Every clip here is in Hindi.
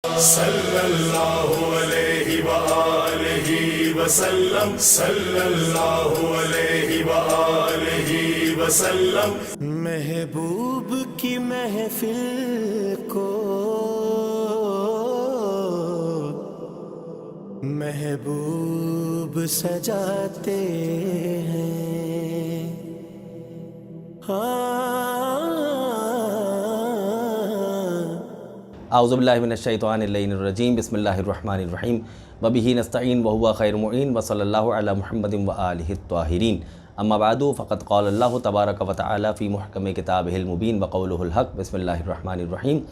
सल्लल्लाहु अलैहि वआलिहि वसल्लम, सल्लल्लाहु अलैहि वआलिहि वसल्लम। महबूब की महफिल को महबूब सजाते हैं। आउज़ुबिल्लाहि मिनश्शैतानिर्रजीम बिस्मिल्लाहिर्रहमानिर्रहीम वबिही नस्तईन वहुवा खैरुल मुईन व सल्लल्लाहु अला मुहम्मदिन व आलिहि त्वाहिरीन। अम्मा बादु फ़क़द क़ाल अल्लाहु तबारक व तआला फ़ी मुहकम किताबिहिल मुबीन व क़ौलुहुल हक़। बिस्मिल्लाहिर्रहमानिर्रहीम।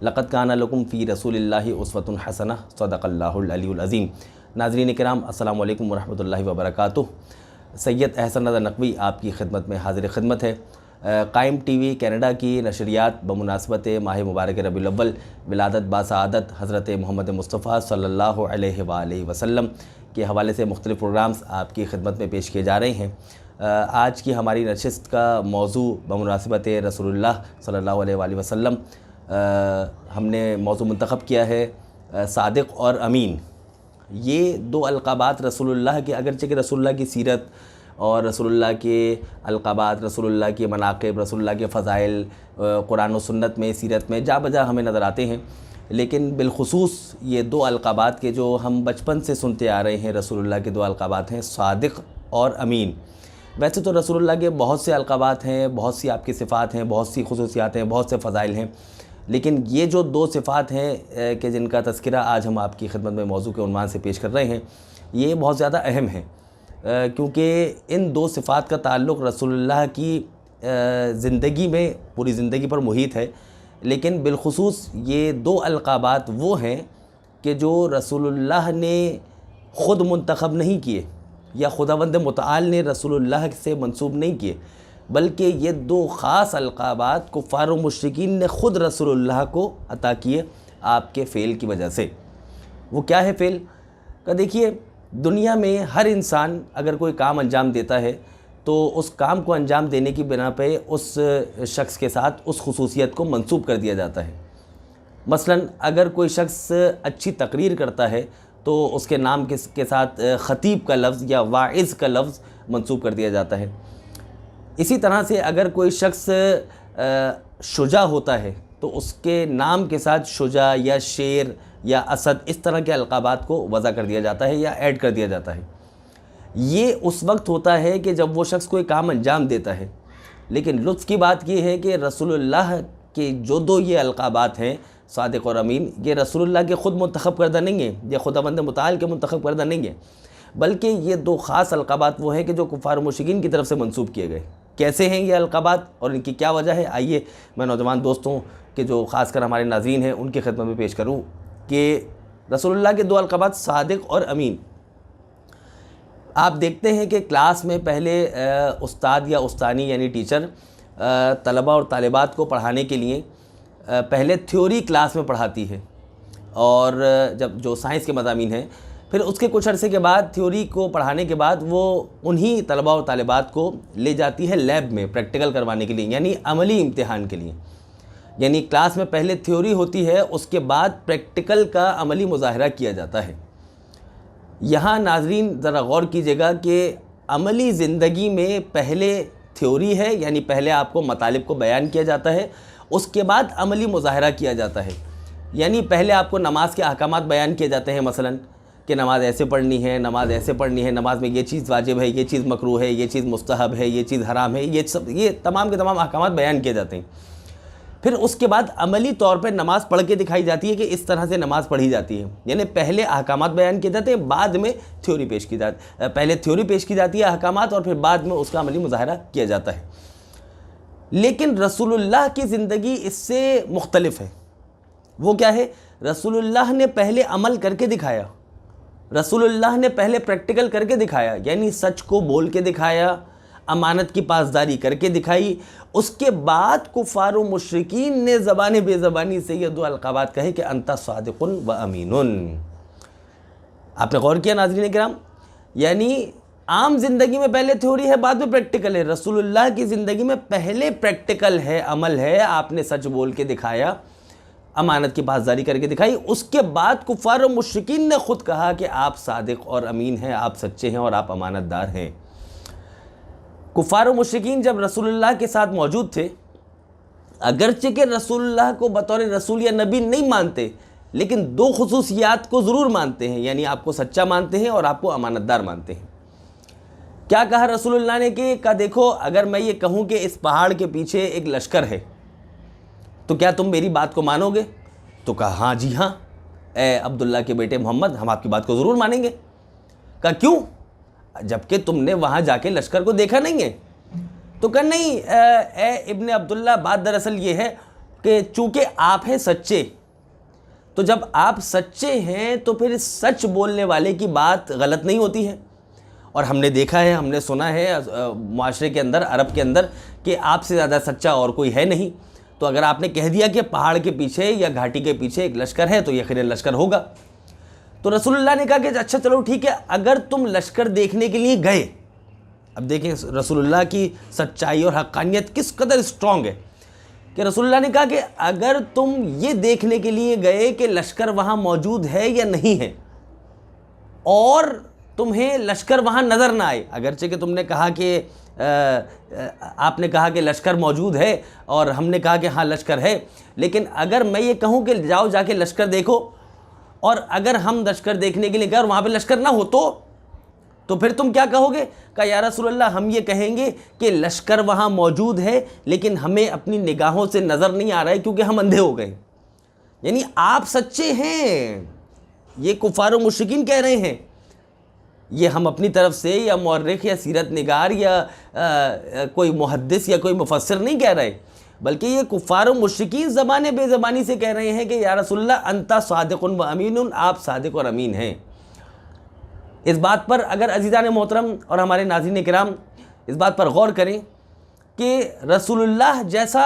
लक़द काना लकुम फ़ी रसूलिल्लाहि उस्वतुन हसनह सदक़ल्लाहुल अलीयुल अज़ीम। नाज़रीन किराम, अस्सलामु अलैकुम व रहमतुल्लाहि व बरकातुहू। सैयद अहसन रज़ा नक़वी आपकी खिदमत में हाज़िर खिदमत है। कायम टीवी कनाडा की नशरियात बमुनासबत माह मुबारक रबीउल अव्वल विलादत बासआदत हज़रत मोहम्मद मुस्तफ़ा सल्लल्लाहु अलैहि वसल्लम के हवाले से मुख्तलिफ़ प्रोग्राम्स आपकी खिदमत में पेश किए जा रहे हैं। आज की हमारी नशिस्त का मौजू बमुनासबत रसूलुल्लाह सल्लल्लाहु अलैहि वसल्लम हमने मौजू मुंतखब किया है सादिक़ और अमीन। ये दो अलक़ाबात रसूलुल्लाह के, अगरचे कि रसूलुल्लाह की सीरत और रसूलुल्लाह के अलक़ाबात, रसूलुल्लाह के मनाक़िब, रसूलुल्लाह के फ़ज़ाइल कुरान और सुन्नत में, सीरत में जा बजा हमें नज़र आते हैं। लेकिन बिलख़ुसूस ये दो अलक़ाबात के जो हम बचपन से सुनते आ रहे हैं, रसूलुल्लाह के दो अलक़ाबात हैं सादिक़ और अमीन। वैसे तो रसूलुल्लाह के बहुत से अलक़ाबात हैं, बहुत सी आपकी सिफ़ात हैं, बहुत सी खुसूसियात हैं, बहुत से फ़ज़ाइल हैं, लेकिन ये जो दो सिफ़ात हैं कि जिनका तज़किरा आज हम आपकी खिदमत में मौजू के उन्वान से पेश कर रहे हैं, ये बहुत ज़्यादा अहम है क्योंकि इन दो सिफ़ात का ताल्लुक़ रसूलुल्लाह की ज़िंदगी में, पूरी ज़िंदगी पर मुहित है। लेकिन बिलख़ुसूस ये दो अलक़ाबात वो हैं कि जो रसूलुल्लाह ने ख़ुद मुंतख़ब नहीं किए या खुदावंद मुतआल ने रसूलुल्लाह से मंसूब नहीं किए, बल्कि ये दो ख़ास अलक़ाबात कुफ़ार व मुश्रिकीन ने ख़ुद रसूलुल्लाह को अता किए आपके फ़ेल की वजह से। वो क्या है फ़ेल का? देखिए, दुनिया में हर इंसान अगर कोई काम अंजाम देता है तो उस काम को अंजाम देने की बिना पे उस शख्स के साथ उस खुसूसियत को मंसूब कर दिया जाता है। मसलन अगर कोई शख्स अच्छी तकरीर करता है तो उसके नाम के साथ ख़तीब का लफ्ज़ या वाइज़ का लफ्ज़ मंसूब कर दिया जाता है। इसी तरह से अगर कोई शख्स शुजा होता है तो उसके नाम के साथ शुजा या शेर या असद, इस तरह के अलक़ाबात को वज़ा कर दिया जाता है या ऐड कर दिया जाता है। ये उस वक्त होता है कि जब वो शख्स कोई काम अंजाम देता है। लेकिन लुत्फ़ की बात ये है कि रसूलुल्लाह के जो दो ये अलक़ाबात हैं सादिक़ और अमीन, ये रसूलुल्लाह के ख़ुद मुंतख़ब करदा नहीं है, ये खुदावंद मुतआल के मुंतख़ब करदा नहीं है, बल्कि ये दो ख़ास अलक़ाबात वो हैं कि जो कुफ़ार मुश्रिकीन की तरफ से मंसूब किए गए। कैसे हैं ये अलक़ाबात और इनकी क्या वजह है, आइए मैं नौजवान दोस्तों के जो ख़ासकर हमारे नाज़रीन हैं उनकी खिदमत में पेश करूँ कि रसूलुल्लाह के दो अलक़ाबात सादिक़ और अमीन। आप देखते हैं कि क्लास में पहले उस्ताद या उस्तानी यानी टीचर तलबा और तालिबात को पढ़ाने के लिए पहले थ्योरी क्लास में पढ़ाती है, और जब जो साइंस के मज़ामीन हैं, फिर उसके कुछ अरसे के बाद थ्योरी को पढ़ाने के बाद वो उन्हीं तलबा और तालिबात को ले जाती है लैब में प्रैक्टिकल करवाने के लिए, यानी अमली इम्तिहान के लिए। यानी क्लास में पहले थ्योरी होती है, उसके बाद प्रैक्टिकल का अमली मुज़ाहरा किया जाता है। यहाँ नाज़रीन ज़रा गौर कीजिएगा कि अमली ज़िंदगी में पहले थ्योरी है, यानी पहले आपको मतालिब को बयान किया जाता है, उसके बाद अमली मुज़ाहरा किया जाता है। यानी पहले आपको नमाज के अहकामात बयान किए जाते हैं, मसलन कि नमाज़ ऐसे पढ़नी है, नमाज ऐसे पढ़नी है, नमाज में ये चीज़ वाजिब है, ये चीज़ मकरूह है, ये चीज़ मुस्तहब है, ये चीज़ हराम है, ये तमाम के तमाम अहकामात बयान किए जाते हैं। फिर उसके बाद अमली तौर पर नमाज़ पढ़ के दिखाई जाती है कि इस तरह से नमाज़ पढ़ी जाती है। यानी पहले अहकामात बयान किए जाते हैं, बाद में थ्योरी पेश की जाती, पहले थ्योरी पेश की जाती है अहकामात, और फिर बाद में उसका अमली मुज़ाहरा किया जाता है। लेकिन रसूलुल्लाह की ज़िंदगी इससे मुख्तलिफ़ है। वो क्या है? रसूलुल्लाह ने पहले अमल करके दिखाया, रसूलुल्लाह ने पहले प्रैक्टिकल करके दिखाया, यानी सच को बोल के दिखाया, अमानत की पासदारी करके दिखाई। उसके बाद कुफ़ार व मुश्रिकीन ने ज़बान बेज़बानी से ये दो अलक़ाबात कहे कि अंता सादिक़ुन व अमीनुन। आपने गौर किया नाज़रीन किराम? यानी आम ज़िंदगी में पहले थ्योरी है, बाद में प्रैक्टिकल है। रसूलुल्लाह की ज़िंदगी में पहले प्रैक्टिकल है, अमल है, आपने सच बोल के दिखाया, अमानत की पासदारी करके दिखाई। उसके बाद कुफ़ार और मुश्रिकीन ने खुद कहा कि आप सादिक और अमीन हैं, आप सच्चे हैं और आप अमानतदार हैं। कुफ़ार और मुश्रिकीन जब रसूलुल्लाह के साथ मौजूद थे, अगरचे के रसूलुल्लाह को बतौर रसूल या नबी नहीं मानते, लेकिन दो खुसूसियात को ज़रूर मानते हैं, यानी आपको सच्चा मानते हैं और आपको अमानतदार मानते हैं। क्या कहा रसूलुल्लाह ने कि देखो, अगर मैं ये कहूँ कि इस पहाड़ के पीछे एक लश्कर है तो क्या तुम मेरी बात को मानोगे? तो कहा हाँ जी हाँ, ए अब्दुल्ला के बेटे मोहम्मद, हम आपकी बात को ज़रूर मानेंगे। कहा क्यों? जबकि तुमने वहाँ जाके लश्कर को देखा नहीं है। तो कहा नहीं ए इब्ने अब्दुल्ला, बात दरअसल ये है कि चूँकि आप हैं सच्चे, तो जब आप सच्चे हैं तो फिर सच बोलने वाले की बात गलत नहीं होती है। और हमने देखा है, हमने सुना है माशरे के अंदर, अरब के अंदर, कि आपसे ज़्यादा सच्चा और कोई है नहीं। तो अगर आपने कह दिया कि पहाड़ के पीछे या घाटी के पीछे एक लश्कर है तो यकीनन लश्कर होगा। तो रसूलुल्लाह ने कहा कि अच्छा चलो ठीक है, अगर तुम लश्कर देखने के लिए गए, अब देखें रसूलुल्लाह की सच्चाई और हक़ानियत किस कदर स्ट्रॉन्ग है कि रसूलुल्लाह ने कहा कि अगर तुम ये देखने के लिए गए कि लश्कर वहाँ मौजूद है या नहीं है और तुम्हें लश्कर वहाँ नज़र ना आए, अगरचे कि तुमने कहा कि आपने कहा कि लश्कर मौजूद है और हमने कहा कि हाँ लश्कर है, लेकिन अगर मैं ये कहूँ कि जाओ जाके लश्कर देखो, और अगर हम लश्कर देखने के लिए गए और वहाँ पे लश्कर ना हो तो फिर तुम क्या कहोगे? कहा या रसूलल्लाह, हम ये कहेंगे कि लश्कर वहाँ मौजूद है लेकिन हमें अपनी निगाहों से नज़र नहीं आ रहा है क्योंकि हम अंधे हो गए। यानी आप सच्चे हैं, ये कुफ़ार और मुश्रिकीन कह रहे हैं। ये हम अपनी तरफ से या मौर्रिख या सीरत निगार या कोई मुहद्दिस या कोई मुफस्सिर नहीं कह रहे, बल्कि ये कुफ़ार और मुश्रिकीन ज़बाने बेज़बानी से कह रहे हैं कि या रसूलल्लाह अंता सादिक़ुन व अमीनुन, आप सादिक़ और अमीन हैं। इस बात पर अगर अज़ीज़ान मोहतरम और हमारे नाज़रीन किराम इस बात पर गौर करें कि रसूलुल्लाह जैसा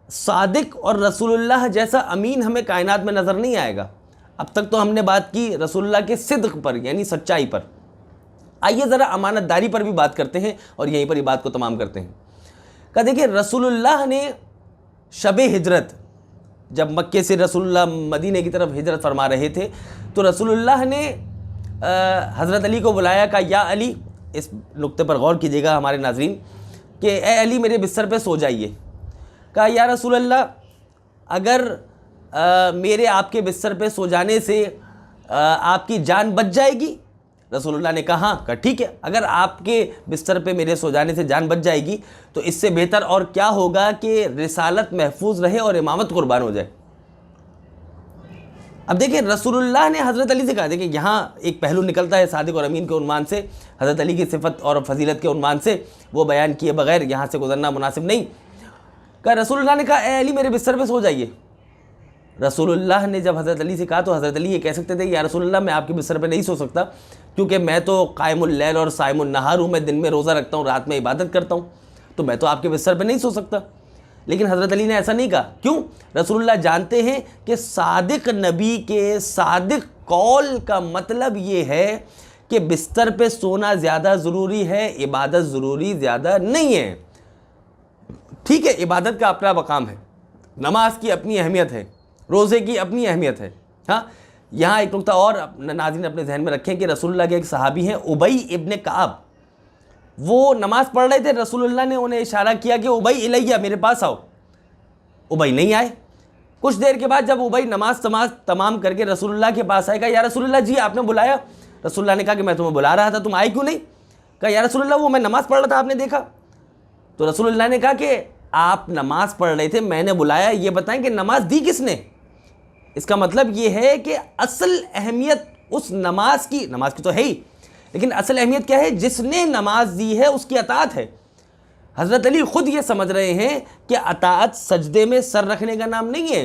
सादिक़ और रसूलुल्लाह जैसा अमीन हमें कायनात में नज़र नहीं आएगा। अब तक तो हमने बात की रसूलुल्लाह के सिद्क़ पर, यानी सच्चाई पर। आइए ज़रा अमानतदारी पर भी बात करते हैं और यहीं पर ही बात को तमाम करते हैं। कहा देखिए, रसूलुल्लाह ने शब-ए हिजरत, जब मक्के से रसूलुल्लाह मदीने की तरफ हिजरत फरमा रहे थे, तो रसूलुल्लाह ने हज़रत अली को बुलाया। कहा या अली, इस नुक्ते पर गौर कीजिएगा हमारे नाज़रीन, कि ए अली मेरे बिस्तर पे सो जाइए। कहा या रसूलल्लाह, अगर मेरे आपके बिस्तर पे सो जाने से आपकी जान बच जाएगी? रसूलुल्लाह ने कहा हाँ। कहा ठीक है, अगर आपके बिस्तर पे मेरे सो जाने से जान बच जाएगी तो इससे बेहतर और क्या होगा कि रिसालत महफूज रहे और इमामत कुर्बान हो जाए। अब देखिए, रसूलुल्लाह ने हज़रत अली से कहा, देखिए यहाँ एक पहलू निकलता है सादिक़ और अमीन के उन्वान से, हज़रत अली की सिफत और फजीलत के उन्वान से, वो बयान किए बगैर यहाँ से गुजरना मुनासिब नहीं। कहा रसूलुल्लाह ने कहा ए अली मेरे बिस्तर पे सो जाइए। रसूलुल्लाह ने जब हज़रत अली से कहा तो हज़रत अली ये कह सकते थे या रसूलुल्लाह, मैं आपके बिस्तर पे नहीं सो सकता क्योंकि मैं तो कायमुल लैल और साइमुन नहार हूँ, मैं दिन में रोज़ा रखता हूँ, रात में इबादत करता हूँ, तो मैं तो आपके बिस्तर पे नहीं सो सकता। लेकिन हज़रत अली ने ऐसा नहीं कहा। क्यों? रसूलुल्लाह जानते हैं कि सादिक़ नबी के सादिक़ कौल का मतलब ये है कि बिस्तर पे सोना ज़्यादा ज़रूरी है, इबादत ज़रूरी ज़्यादा नहीं है। ठीक है, इबादत का अपना मकाम है, नमाज की अपनी अहमियत है, रोज़े की अपनी अहमियत है। हाँ, यहाँ एक नुक्ता और नाज़रीन अपने जहन में रखें कि रसूलुल्लाह के एक सहाबी हैं उबई इब्ने काब, वो नमाज़ पढ़ रहे थे, रसूलुल्लाह ने उन्हें इशारा किया कि उबई इलैया, मेरे पास आओ। उबई नहीं आए। कुछ देर के बाद जब उबई नमाज तमाम करके रसूलुल्लाह के पास आएगा, या रसूलुल्लाह जी आपने बुलाया? रसूलुल्लाह ने कहा कि मैं तुम्हें बुला रहा था, तुम आए क्यों नहीं? कहा या रसूलुल्लाह, वो मैं नमाज़ पढ़ रहा था, आपने देखा? तो रसूलुल्लाह ने कहा कि आप नमाज़ पढ़ रहे थे, मैंने बुलाया, ये बताएं कि नमाज दी किसने? इसका मतलब ये है कि असल अहमियत उस नमाज की तो है ही, लेकिन असल अहमियत क्या है? जिसने नमाज दी है उसकी अताअत है। हज़रत अली ख़ुद ये समझ रहे हैं कि अताअत सजदे में सर रखने का नाम नहीं है,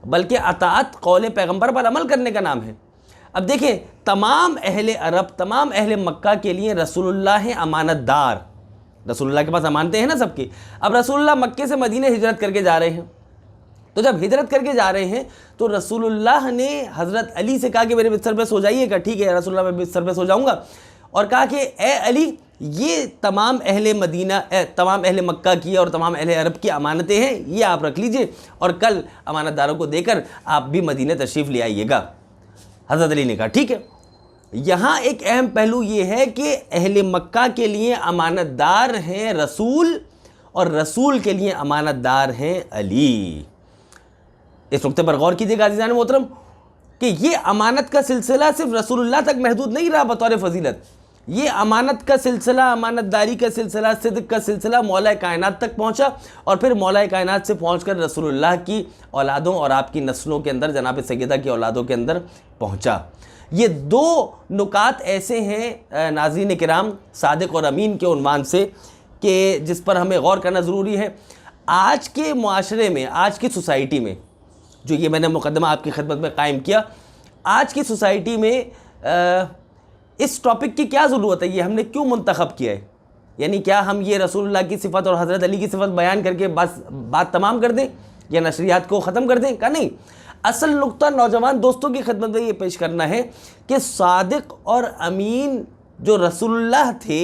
बल्कि अताअत कौले पैगम्बर पर अमल करने का नाम है। अब देखें, तमाम अहले अरब, तमाम अहले मक्का के लिए रसूलुल्लाह हैं अमानतदार। रसूलुल्लाह के पास अमानतें हैं ना सबकी। अब रसूलुल्लाह मक्के से मदीने हिजरत करके जा रहे हैं, तो जब हिजरत करके जा रहे हैं तो रसूलुल्लाह ने हज़रत अली से कहा कि मेरे बिस्तर पे सो जाइए। कहा ठीक है रसूलुल्लाह, मैं बिस्तर पे सो जाऊँगा। और कहा कि ए अली, ये तमाम अहले मदीना तमाम अहले मक्का की और तमाम अहले अरब की अमानतें हैं, ये आप रख लीजिए और कल अमानतदारों को देकर आप भी मदीने तशरीफ़ ले आइएगा। हज़रत अली ने कहा ठीक है। यहाँ एक अहम पहलू ये है कि अहले मक्का के लिए अमानतदार हैं रसूल और रसूल के लिए अमानतदार हैं अली। इस नुक्ते पर गौर कीजिएगा अज़ीज़ान मोहतरम कि ये अमानत का सिलसिला सिर्फ रसूलुल्लाह तक महदूद नहीं रहा बतौर फजीलत, ये अमानत का सिलसिला, अमानतदारी का सिलसिला, सिद्क़ का सिलसिला मौलाए कायनात तक पहुँचा और फिर मौलाए कायनात से पहुँचकर रसूलुल्लाह की औलादों और आपकी नस्लों के अंदर, जनाब सैयदा की औलादों के अंदर पहुँचा। ये दो नुकात ऐसे हैं नाज़रीन किराम सादिक़ और अमीन के उन्वान से कि जिस पर हमें गौर करना ज़रूरी है। आज के मुआशरे में, आज की सोसाइटी में, जो ये मैंने मुकदमा आपकी खिदमत में कायम किया, आज की सोसाइटी में इस टॉपिक की क्या ज़रूरत है, ये हमने क्यों मुंतखब किया है? यानी क्या हम ये रसूलुल्लाह की सिफ़त और हज़रत अली की सिफ़त बयान करके बस बात तमाम कर दें या नशरियात को ख़त्म कर दें? का नहीं, असल नुक्ता नौजवान दोस्तों की खिदमत में ये पेश करना है कि सादिक़ और अमीन जो रसूलुल्लाह थे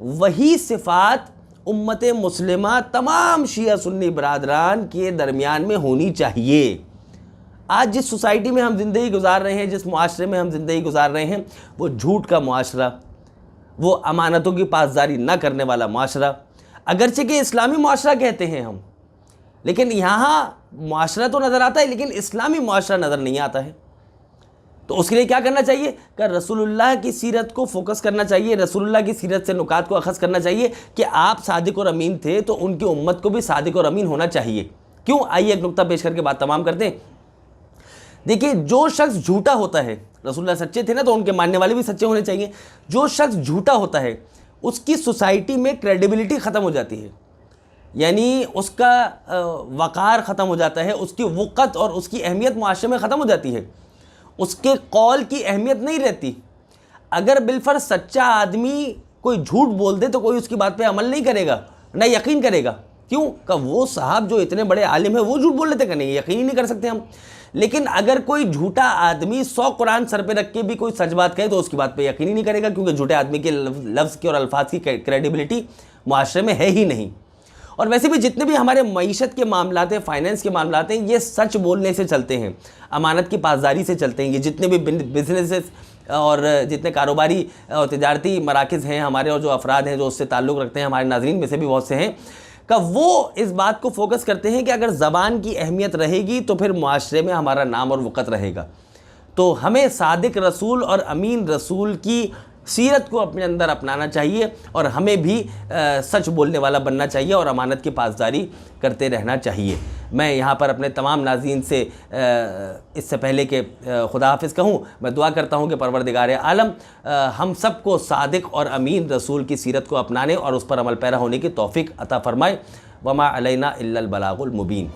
वही सिफ़ात उम्मत मुस्लिमा तमाम शिया सुन्नी बरादरान के दरमियान में होनी चाहिए। आज जिस सोसाइटी में हम ज़िंदगी गुजार रहे हैं, जिस मुआशरे में हम ज़िंदगी गुजार रहे हैं, वो झूठ का मुआशरा, वो अमानतों की पासदारी ना करने वाला मुआशरा, अगरचे कि इस्लामी मुआशरा कहते हैं हम, लेकिन यहाँ मुआशरा तो नज़र आता है लेकिन इस्लामी मुआशरा नज़र नहीं आता है। तो उसके लिए क्या करना चाहिए कि रसूलुल्लाह की सीरत को फोकस करना चाहिए, रसूलुल्लाह की सीरत से नुकात को अखज़ करना चाहिए कि आप सादिक़ और अमीन थे तो उनकी उम्मत को भी सादिक़ और अमीन होना चाहिए। क्यों? आइए एक नुक्ता पेश करके बात तमाम करते हैं। देखिए, जो शख्स झूठा होता है, रसूलुल्लाह सच्चे थे ना तो उनके मानने वाले भी सच्चे होने चाहिए। जो शख्स झूठा होता है उसकी सोसाइटी में क्रेडिबिलिटी ख़त्म हो जाती है, यानी उसका वक़ार ख़त्म हो जाता है, उसकी वक़्त और उसकी अहमियत मुआशरे में ख़त्म हो जाती है, उसके कौल की अहमियत नहीं रहती। अगर बिलफर्ज सच्चा आदमी कोई झूठ बोल दे तो कोई उसकी बात पे अमल नहीं करेगा, ना यकीन करेगा। क्यों? का वो साहब जो इतने बड़े आलिम है वो झूठ बोल लेते, का नहीं, यकीन ही नहीं कर सकते हम। लेकिन अगर कोई झूठा आदमी 100 कुरान सर पे रख के भी कोई सच बात कहे तो उसकी बात पे यकीन ही नहीं करेगा, क्योंकि झूठे आदमी के लफ्ज़ की और अल्फाज की क्रेडिबिलिटी मुआशरे में है ही नहीं। और वैसे भी जितने भी हमारे मईशत के मामलात हैं, फाइनेंस के मामलात हैं, ये सच बोलने से चलते हैं, अमानत की पासदारी से चलते हैं। ये जितने भी बिजनेसेस और जितने कारोबारी और तिजारती मराकज़ हैं हमारे, और जो अफराद हैं जो उससे ताल्लुक़ रखते हैं, हमारे नाज़रीन में से भी बहुत से हैं, का वो इस बात को फोकस करते हैं कि अगर ज़बान की अहमियत रहेगी तो फिर मुआशरे में हमारा नाम और वक़्त रहेगा। तो हमें सादिक़ रसूल और अमीन रसूल की सीरत को अपने अंदर अपनाना चाहिए और हमें भी सच बोलने वाला बनना चाहिए और अमानत की पासदारी करते रहना चाहिए। मैं यहाँ पर अपने तमाम नाज़रीन से इससे पहले कि खुदा हाफिज़ कहूँ, मैं दुआ करता हूँ कि परवरदिगार आलम हम सब को सादिक़ और अमीन रसूल की सीरत को अपनाने और उस पर अमल पैरा होने की तौफ़ीक़ अता फ़रमाए। वमा अलैना इल्लल बलागुल मुबीन।